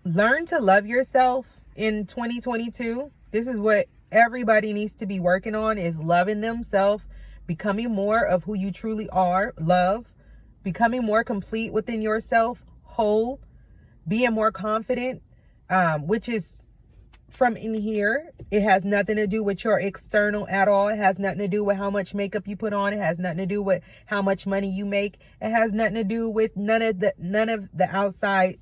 learn to love yourself in 2022. This is what everybody needs to be working on, is loving themselves, becoming more of who you truly are, becoming more complete within yourself, whole, being more confident, which is from in here. It has nothing to do with your external at all. It has nothing to do with how much makeup you put on. It has nothing to do with how much money you make. It has nothing to do with none of the outside,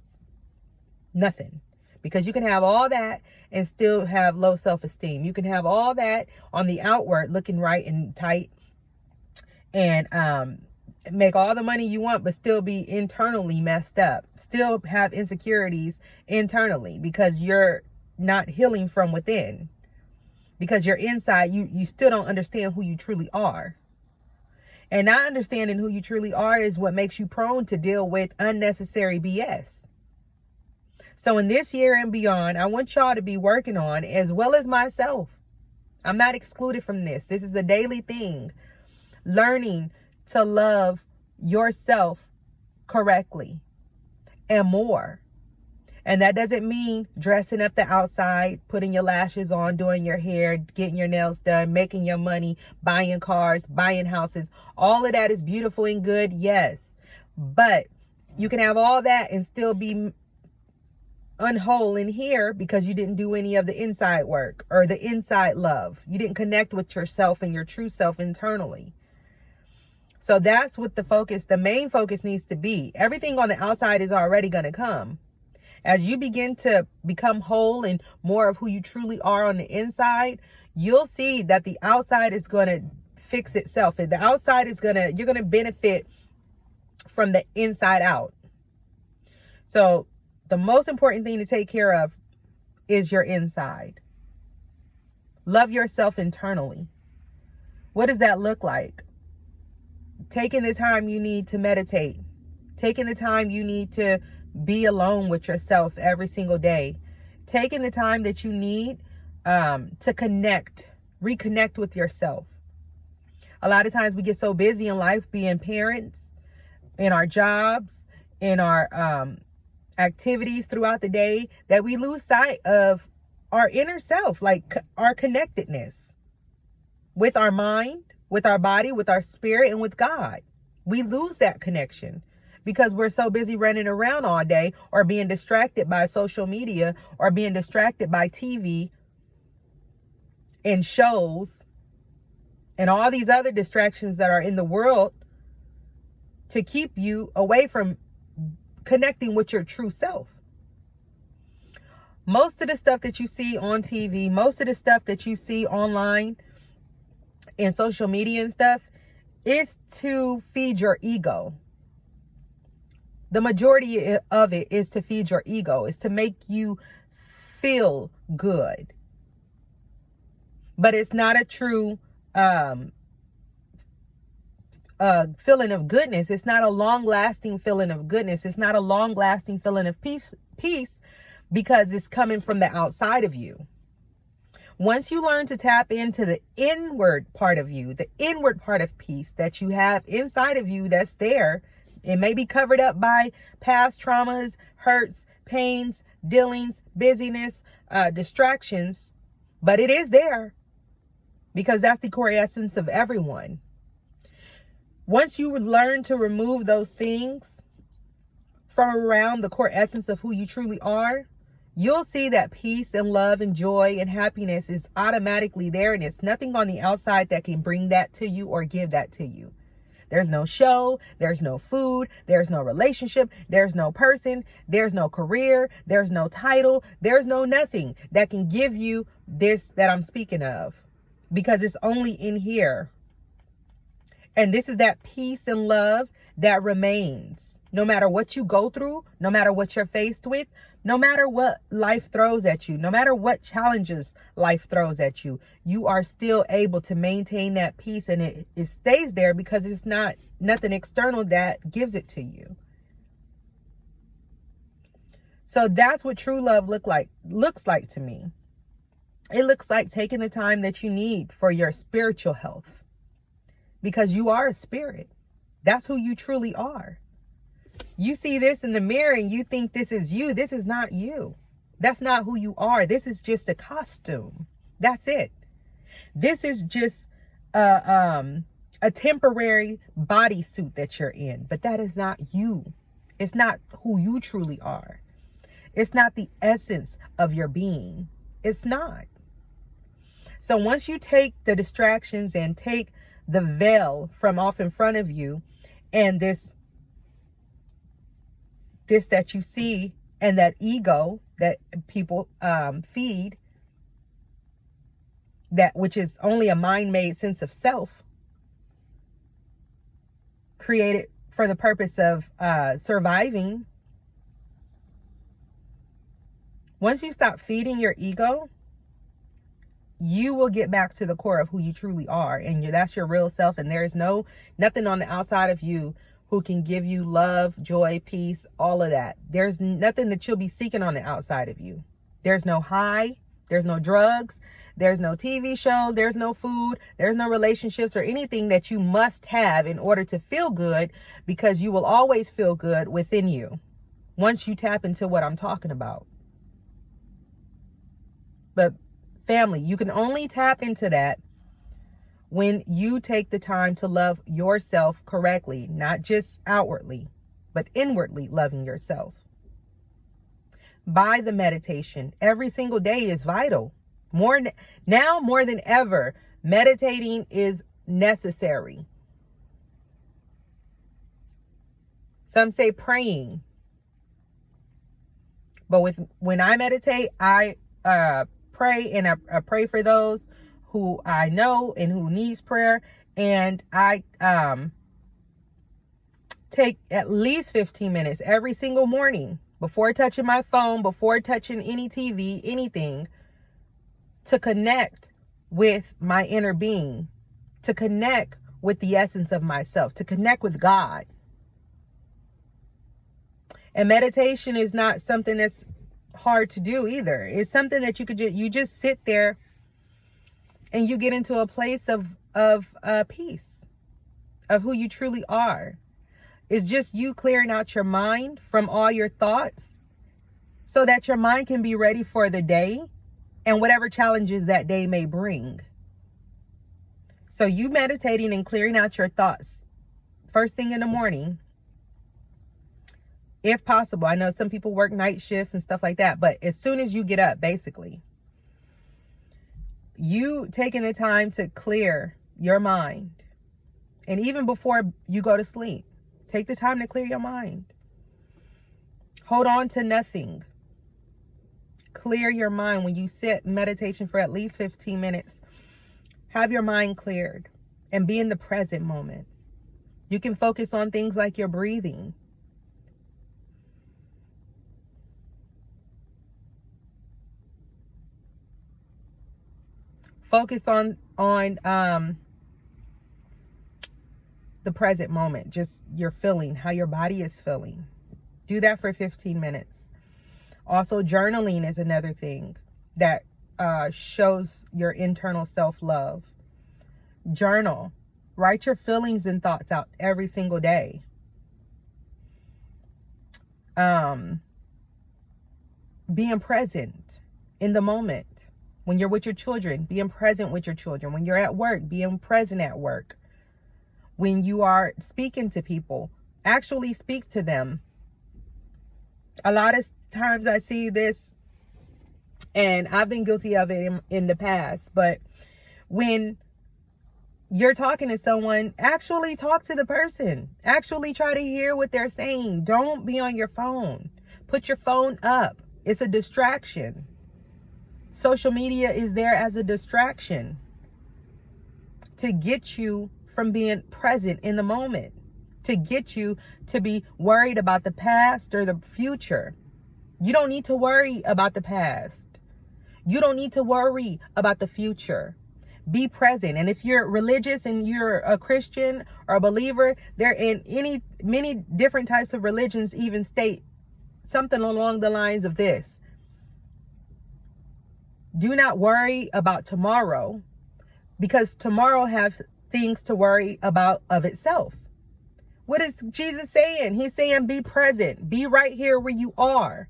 nothing. Because you can have all that and still have low self-esteem. You can have all that on the outward, looking right and tight, and make all the money you want, but still be internally messed up, still have insecurities internally, because you're not healing from within, because you're inside, you still don't understand who you truly are. And not understanding who you truly are is what makes you prone to deal with unnecessary BS. So in this year and beyond, I want y'all to be working on, as well as myself, I'm not excluded from this. This is a daily thing. Learning to love yourself correctly and more. And that doesn't mean dressing up the outside, putting your lashes on, doing your hair, getting your nails done, making your money, buying cars, buying houses. All of that is beautiful and good, yes. But you can have all that and still be unwhole in here because you didn't do any of the inside work or the inside love. You didn't connect with yourself and your true self internally. So that's what the main focus needs to be. Everything on the outside is already going to come. As you begin to become whole and more of who you truly are on the inside, you'll see that the outside is going to fix itself. And the outside is you're going to benefit from the inside out. So the most important thing to take care of is your inside. Love yourself internally. What does that look like? Taking the time you need to meditate. Taking the time you need to be alone with yourself every single day. Taking the time that you need to reconnect with yourself. A lot of times we get so busy in life, being parents, in our jobs, in our activities throughout the day, that we lose sight of our inner self, like our connectedness with our mind, with our body, with our spirit, and with God. We lose that connection because we're so busy running around all day, or being distracted by social media, or being distracted by TV and shows and all these other distractions that are in the world, to keep you away from connecting with your true self. Most of the stuff that you see on TV, most of the stuff that you see online and social media and stuff, is to feed your ego. The majority of it is to feed your ego. It's to make you feel good. But it's not a true feeling of goodness. It's not a long-lasting feeling of goodness. It's not a long-lasting feeling of peace, because it's coming from the outside of you. Once you learn to tap into the inward part of you, the inward part of peace that you have inside of you, that's there. It may be covered up by past traumas, hurts, pains, dealings, busyness, distractions, but it is there, because that's the core essence of everyone. Once you learn to remove those things from around the core essence of who you truly are, you'll see that peace and love and joy and happiness is automatically there, and it's nothing on the outside that can bring that to you or give that to you. There's no show, there's no food, there's no relationship, there's no person, there's no career, there's no title, there's no nothing that can give you this that I'm speaking of, because it's only in here. And this is that peace and love that remains. No matter what you go through, no matter what you're faced with, no matter what life throws at you, no matter what challenges life throws at you, you are still able to maintain that peace, and it stays there because it's not nothing external that gives it to you. So that's what true love looks like to me. It looks like taking the time that you need for your spiritual health, because you are a spirit. That's who you truly are. You see this in the mirror and you think this is you. This is not you. That's not who you are. This is just a costume. That's it. This is just a temporary bodysuit that you're in, but that is not you. It's not who you truly are. It's not the essence of your being. It's not. So once you take the distractions and take the veil from off in front of you, and this that you see, and that ego that people feed, that which is only a mind-made sense of self, created for the purpose of surviving. Once you stop feeding your ego, you will get back to the core of who you truly are, and that's your real self. And there is nothing on the outside of you who can give you love, joy, peace, all of that. There's nothing that you'll be seeking on the outside of you. There's no high, there's no drugs, there's no TV show, there's no food, there's no relationships or anything that you must have in order to feel good, because you will always feel good within you once you tap into what I'm talking about. But family, you can only tap into that when you take the time to love yourself correctly, not just outwardly, but inwardly loving yourself. By the meditation, every single day is vital. Now more than ever, meditating is necessary. Some say praying, but when I meditate, I pray, and I pray for those who I know and who needs prayer, and I take at least 15 minutes every single morning before touching my phone, before touching any TV, anything, to connect with my inner being, to connect with the essence of myself, to connect with God. And meditation is not something that's hard to do either. It's something that you just sit there and you get into a place of peace, of who you truly are. It's just you clearing out your mind from all your thoughts so that your mind can be ready for the day and whatever challenges that day may bring. So you meditating and clearing out your thoughts first thing in the morning, if possible. I know some people work night shifts and stuff like that, but as soon as you get up, basically, you taking the time to clear your mind. And even before you go to sleep, take the time to clear your mind. Hold on to nothing. Clear your mind. When you sit in meditation for at least 15 minutes, have your mind cleared and be in the present moment. You can focus on things like your breathing. Focus on the present moment, just your feeling, how your body is feeling. Do that for 15 minutes. Also, journaling is another thing that shows your internal self-love. Journal. Write your feelings and thoughts out every single day. Being present in the moment. When you're with your children, being present with your children. When you're at work, being present at work. When you are speaking to people, actually speak to them. A lot of times I see this, and I've been guilty of it in the past, but when you're talking to someone, actually talk to the person. Actually try to hear what they're saying. Don't be on your phone. Put your phone up. It's a distraction. Social media is there as a distraction to get you from being present in the moment, to get you to be worried about the past or the future. You don't need to worry about the past. You don't need to worry about the future. Be present. And if you're religious and you're a Christian or a believer, there in many different types of religions even state something along the lines of this: do not worry about tomorrow, because tomorrow has things to worry about of itself. What is Jesus saying? He's saying be present. Be right here where you are.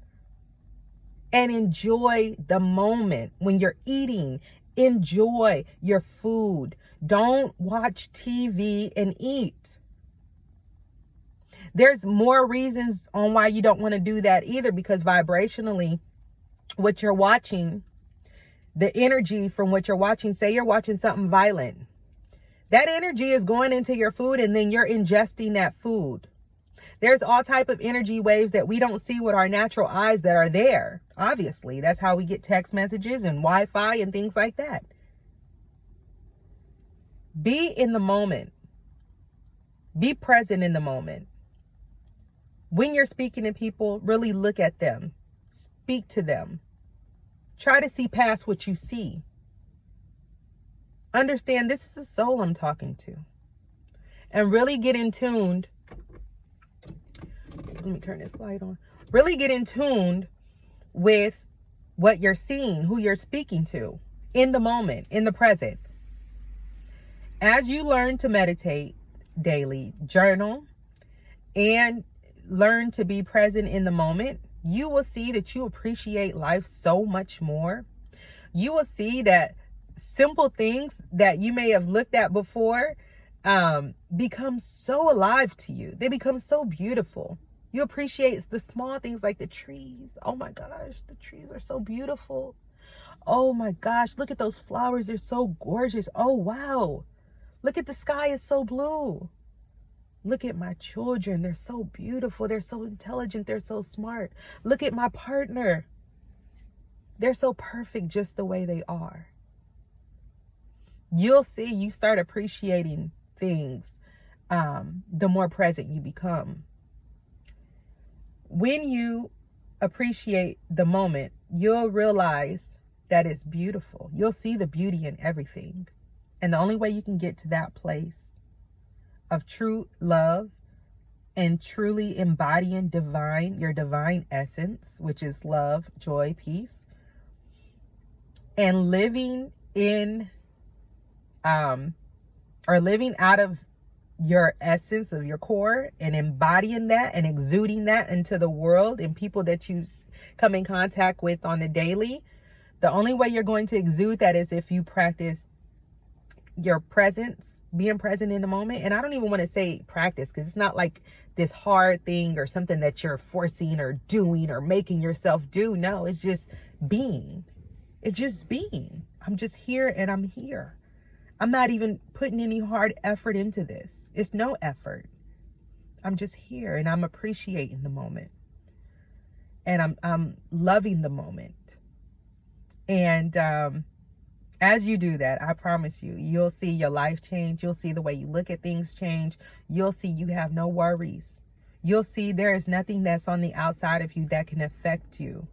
And enjoy the moment when you're eating. Enjoy your food. Don't watch TV and eat. There's more reasons on why you don't want to do that either, because vibrationally, what you're watching, the energy from what you're watching, say you're watching something violent, that energy is going into your food, and then you're ingesting that food. There's all type of energy waves that we don't see with our natural eyes that are there. Obviously, that's how we get text messages and Wi-Fi and things like that. Be in the moment. Be present in the moment. When you're speaking to people, really look at them. Speak to them. Try to see past what you see. Understand this is the soul I'm talking to. And really get in tuned. Let me turn this light on. Really get in tuned with what you're seeing, who you're speaking to, in the moment, in the present. As you learn to meditate daily, journal, and learn to be present in the moment, you will see that you appreciate life so much more. You will see that simple things that you may have looked at before become so alive to you. They become so beautiful. You appreciate the small things like the trees. Oh my gosh, the trees are so beautiful. Oh my gosh, look at those flowers. They're so gorgeous. Oh wow. Look at the sky, it's so blue. Look at my children. They're so beautiful. They're so intelligent. They're so smart. Look at my partner. They're so perfect just the way they are. You'll see you start appreciating things the more present you become. When you appreciate the moment, you'll realize that it's beautiful. You'll see the beauty in everything. And the only way you can get to that place of true love and truly embodying your divine essence, which is love, joy, peace, and living in or living out of your essence of your core and embodying that and exuding that into the world and people that you come in contact with on the daily. The only way you're going to exude that is if you practice your presence, being present in the moment. And I don't even want to say practice, because it's not like this hard thing or something that you're forcing or doing or making yourself do. No, it's just being. It's just being. I'm just here and I'm here. I'm not even putting any hard effort into this. It's no effort. I'm just here and I'm appreciating the moment. And I'm loving the moment. And as you do that, I promise you, you'll see your life change. You'll see the way you look at things change. You'll see you have no worries. You'll see there is nothing that's on the outside of you that can affect you.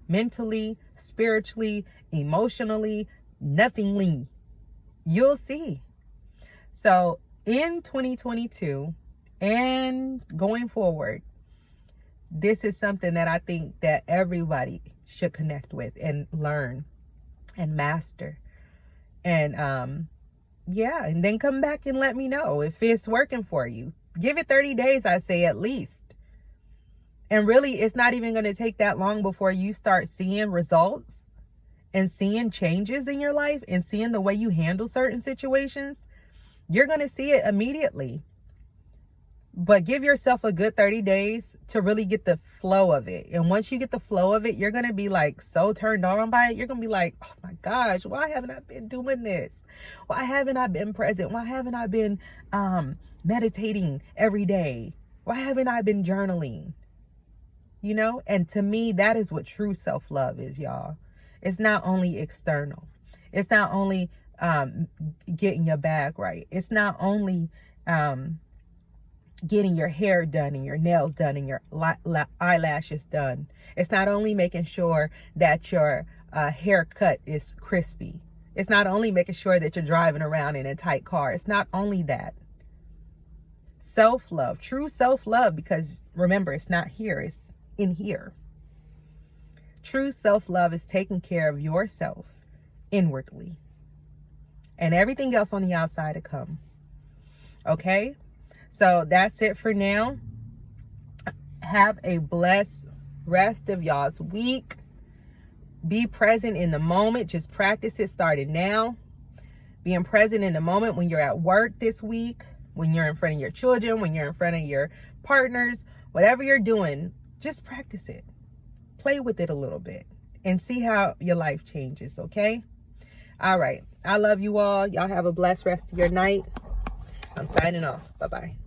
Mentally, spiritually, emotionally, nothingly. You'll see. So in 2022 and going forward, this is something that I think that everybody should connect with and learn and master. And yeah, and then come back and let me know if it's working for you. Give it 30 days, I say, at least. And really, it's not even going to take that long before you start seeing results and seeing changes in your life and seeing the way you handle certain situations. You're going to see it immediately. But give yourself a good 30 days to really get the flow of it. And once you get the flow of it, you're going to be like so turned on by it. You're going to be like, oh my gosh, why haven't I been doing this? Why haven't I been present? Why haven't I been meditating every day? Why haven't I been journaling? You know, and to me, that is what true self-love is, y'all. It's not only external. It's not only getting your bag right. It's not only getting your hair done and your nails done and your eyelashes done. It's not only making sure that your haircut is crispy. It's not only making sure that you're driving around in a tight car. It's not only that. Self-love, true self-love, because remember, it's not here, it's in here. True self-love is taking care of yourself inwardly and everything else on the outside to come. Okay? So that's it for now. Have a blessed rest of y'all's week. Be present in the moment. Just practice it starting now. Being present in the moment when you're at work this week, when you're in front of your children, when you're in front of your partners, whatever you're doing, just practice it. Play with it a little bit and see how your life changes, okay? All right. I love you all. Y'all have a blessed rest of your night. I'm signing off. Bye-bye.